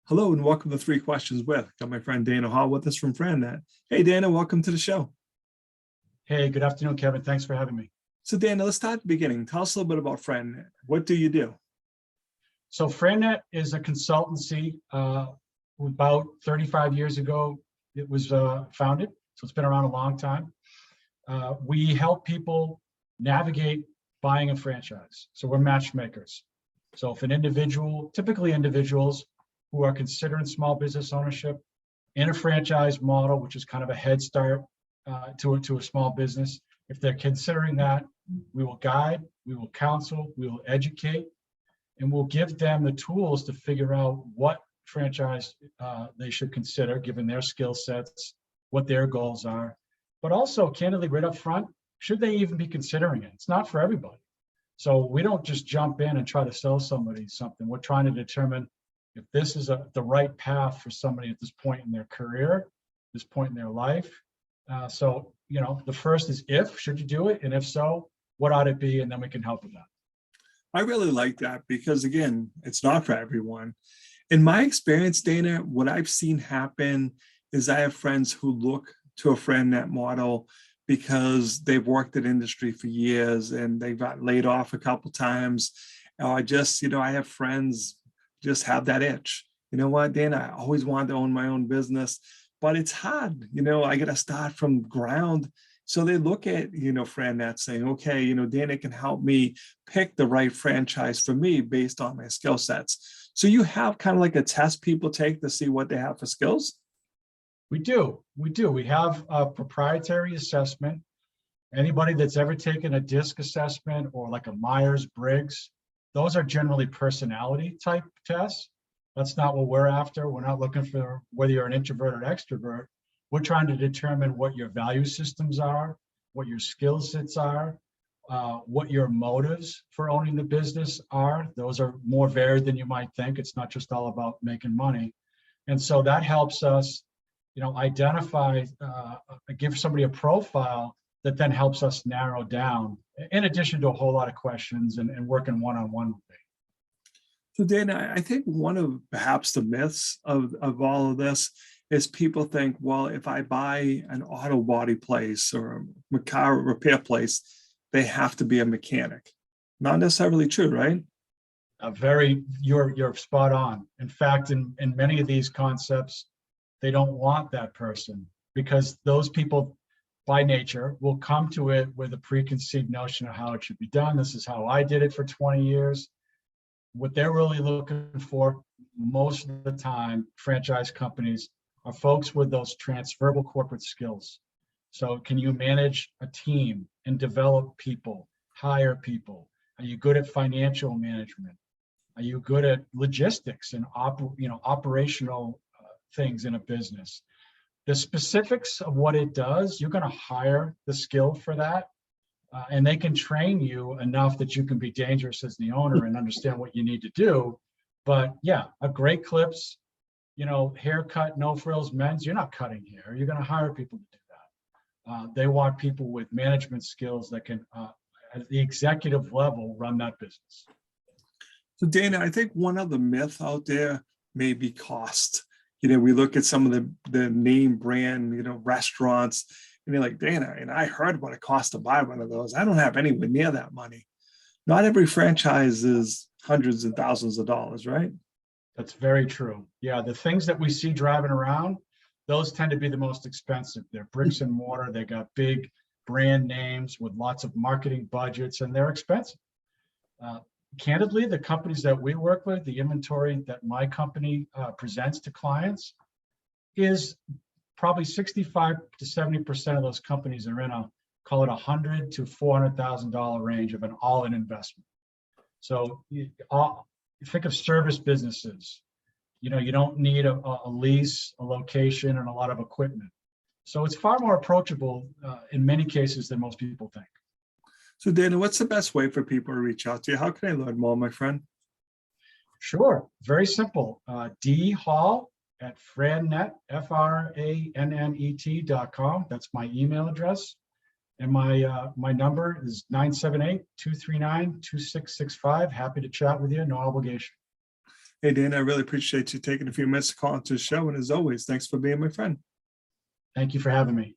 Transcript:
Hello and welcome to Three Questions With. Got my friend Dana Hall with us from FranNet. Hey Dana, welcome to the show. Hey, good afternoon, Kevin. Thanks for having me. So Dana, let's start at the beginning. Tell us a little bit about FranNet. What do you do? So FranNet is a consultancy. About 35 years ago, it was founded. So it's been around a long time. We help people navigate buying a franchise. So we're matchmakers. So if an individual, typically individuals who are considering small business ownership in a franchise model, which is kind of a head start to a small business, if they're considering that, we will guide, we will counsel, we will educate, and we'll give them the tools to figure out what franchise they should consider given their skill sets, what their goals are, but also candidly right up front, should they even be considering it? It's not for everybody. So we don't just jump in and try to sell somebody something. We're trying to determine if this is the right path for somebody at this point in their career, this point in their life. So, the first is should you do it? And if so, what ought it be? And then we can help with that. I really like that because, again, it's not for everyone. In my experience, Dana, what I've seen happen is I have friends who look to a FranNet model because they've worked in industry for years and they got laid off a couple times. Or I have friends just have that itch. You know what, Dana, I always wanted to own my own business, but it's hard. I got to start from ground. So they look at, FranNet saying, okay, Dana can help me pick the right franchise for me based on my skill sets. So you have kind of like a test people take to see what they have for skills? We do. We have a proprietary assessment. Anybody that's ever taken a DISC assessment or like a Myers-Briggs, those are generally personality type tests. That's not what we're after. We're not looking for whether you're an introvert or extrovert. We're trying to determine what your value systems are, what your skill sets are, what your motives for owning the business are. Those are more varied than you might think. It's not just all about making money. And so that helps us, identify, give somebody a profile that then helps us narrow down, in addition to a whole lot of questions and working one-on-one with me. So Dana, I think one of perhaps the myths of all of this is people think, well, if I buy an auto body place or a car repair place, they have to be a mechanic. Not necessarily true, right? You're spot on. In fact, in many of these concepts, they don't want that person because those people by nature will come to it with a preconceived notion of how it should be done. This is how I did it for 20 years. What they're really looking for most of the time, franchise companies, are folks with those transferable corporate skills. So can you manage a team and develop people, hire people? Are you good at financial management? Are you good at logistics and operational things in a business? The specifics of what it does, you're going to hire the skill for that. And they can train you enough that you can be dangerous as the owner and understand what you need to do. But yeah, a great clips, haircut, no frills, men's, you're not cutting hair. You're going to hire people to do that. They want people with management skills that can, at the executive level, run that business. So Dana, I think one other myth out there may be cost. We look at some of the name brand, restaurants, and you're like, Dana, and I heard what it costs to buy one of those. I don't have anywhere near that money. Not every franchise is hundreds and thousands of dollars, right? That's very true. Yeah, the things that we see driving around, those tend to be the most expensive. They're bricks and mortar. They got big brand names with lots of marketing budgets, and they're expensive. Candidly, the companies that we work with, the inventory that my company presents to clients is probably 65 to 70% of those companies are in call it $100,000 to $400,000 range of an all-in investment. So you think of service businesses. You don't need a lease, a location, and a lot of equipment. So it's far more approachable in many cases than most people think. So Dana, what's the best way for people to reach out to you? How can I learn more, my friend? Sure, very simple. dhall@FranNet, FRANNET.com. That's my email address. And my number is 978-239-2665. Happy to chat with you, no obligation. Hey, Dana, I really appreciate you taking a few minutes to call into the show. And as always, thanks for being my friend. Thank you for having me.